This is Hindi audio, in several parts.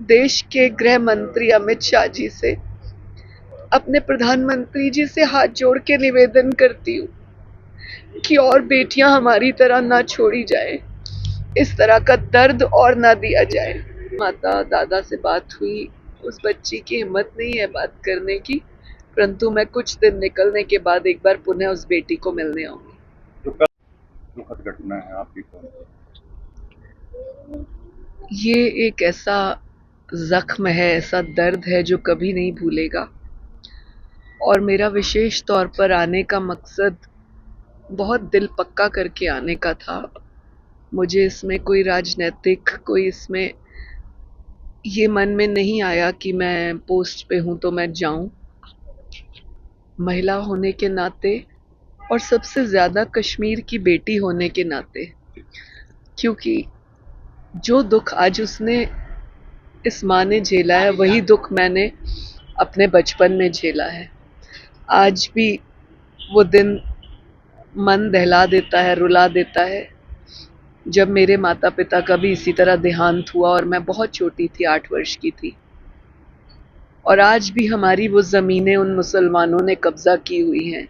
देश के गृह मंत्री अमित शाह जी से, अपने प्रधानमंत्री जी से हाथ जोड़ के निवेदन करती हूँ कि और बेटियां हमारी तरह ना छोड़ी जाए, इस तरह का दर्द और ना दिया जाए। माता दादा से बात हुई, उस बच्ची की हिम्मत नहीं है बात करने की, परंतु मैं कुछ दिन निकलने के बाद एक बार पुनः उस बेटी को मिलने आऊंगी। दुखद घटना है आपकी कौन सी? ये एक ऐसा जख्म है, ऐसा दर्द है जो कभी नहीं भूलेगा। और मेरा विशेष तौर पर आने का मकसद बहुत दिल पक्का करके आने का था। मुझे इसमें कोई राजनीतिक, कोई इसमें ये मन में नहीं आया कि मैं पोस्ट पे हूं तो मैं जाऊं। महिला होने के नाते और सबसे ज्यादा कश्मीर की बेटी होने के नाते, क्योंकि जो दुख आज उसने, इस माँ ने झेला है, वही दुख मैंने अपने बचपन में झेला है। आज भी वो दिन मन दहला देता है, रुला देता है, जब मेरे माता पिता का भी इसी तरह देहांत हुआ और मैं बहुत छोटी थी, 8 वर्ष की थी। और आज भी हमारी वो ज़मीनें उन मुसलमानों ने कब्जा की हुई हैं।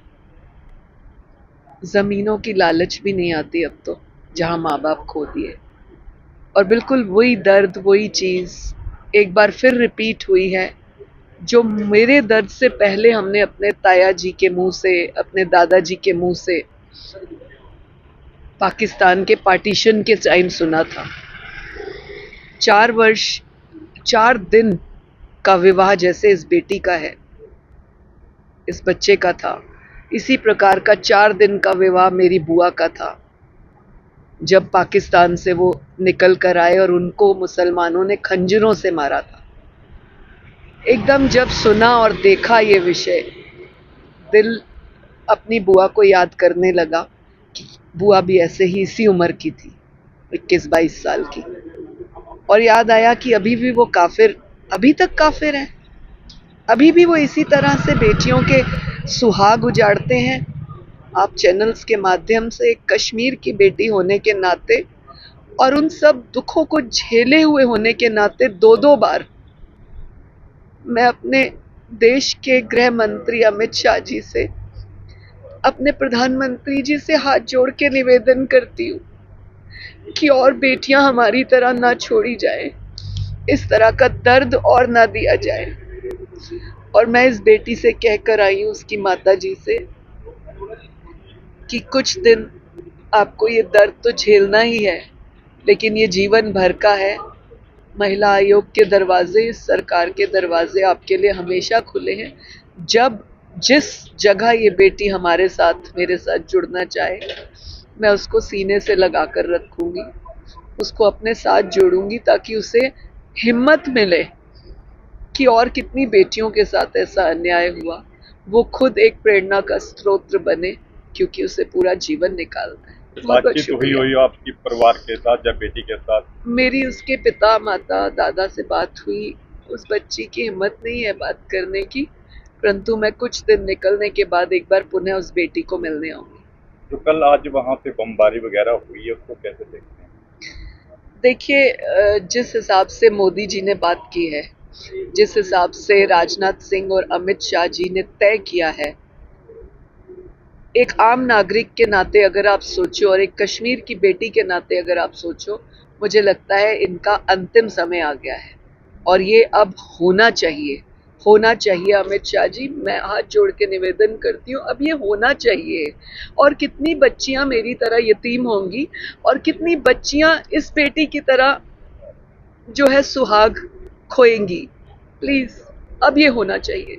ज़मीनों की लालच भी नहीं आती अब तो, जहाँ माँ बाप खो दिए। और बिल्कुल वही दर्द, वही चीज़ एक बार फिर रिपीट हुई है, जो मेरे दर्द से पहले हमने अपने ताया जी के मुंह से, अपने दादाजी के मुंह से पाकिस्तान के पार्टीशन के टाइम सुना था। 4 वर्ष 4 दिन का विवाह जैसे इस बेटी का है, इस बच्चे का था, इसी प्रकार का 4 दिन का विवाह मेरी बुआ का था, जब पाकिस्तान से वो निकल कर आए और उनको मुसलमानों ने खंजरों से मारा था। एकदम जब सुना और देखा ये विषय, दिल अपनी बुआ को याद करने लगा कि बुआ भी ऐसे ही इसी उम्र की थी, 21-22 साल की। और याद आया कि अभी भी वो काफिर, अभी तक काफिर हैं, अभी भी वो इसी तरह से बेटियों के सुहाग उजाड़ते हैं। आप चैनल्स के माध्यम से एक कश्मीर की बेटी होने के नाते और उन सब दुखों को झेले हुए होने के नाते 2-2 बार मैं अपने देश के गृह मंत्री अमित शाह जी से, अपने प्रधानमंत्री जी से हाथ जोड़ के निवेदन करती हूँ कि और बेटियां हमारी तरह ना छोड़ी जाए, इस तरह का दर्द और ना दिया जाए। और मैं इस बेटी से कहकर आई हूँ, उसकी माता जी से, कि कुछ दिन आपको ये दर्द तो झेलना ही है, लेकिन ये जीवन भर का है। महिला आयोग के दरवाजे, इस सरकार के दरवाजे आपके लिए हमेशा खुले हैं। जब जिस जगह ये बेटी हमारे साथ, मेरे साथ जुड़ना चाहे, मैं उसको सीने से लगा कर रखूंगी, उसको अपने साथ जोड़ूंगी, ताकि उसे हिम्मत मिले कि और कितनी बेटियों के साथ ऐसा अन्याय हुआ, वो खुद एक प्रेरणा का स्रोत बने, क्योंकि उसे पूरा जीवन निकालना है। बातचीत हुई आपकी परिवार के साथ या बेटी के साथ? मेरी उसके पिता, माता, दादा से बात हुई। उस बच्ची की हिम्मत नहीं है बात करने की, परंतु मैं कुछ दिन निकलने के बाद एक बार पुनः उस बेटी को मिलने आऊंगी। जो कल आज वहाँ पे बमबारी वगैरह हुई है, उसको कैसे देखते हैं? देखिए, जिस हिसाब से मोदी जी ने बात की है, जिस हिसाब से राजनाथ सिंह और अमित शाह जी ने तय किया है, एक आम नागरिक के नाते अगर आप सोचो और एक कश्मीर की बेटी के नाते अगर आप सोचो, मुझे लगता है इनका अंतिम समय आ गया है और ये अब होना चाहिए, होना चाहिए। अमित शाह जी, मैं हाथ जोड़ के निवेदन करती हूँ, अब ये होना चाहिए। और कितनी बच्चियां मेरी तरह यतीम होंगी और कितनी बच्चियां इस बेटी की तरह जो है सुहाग खोएंगी। प्लीज, अब ये होना चाहिए।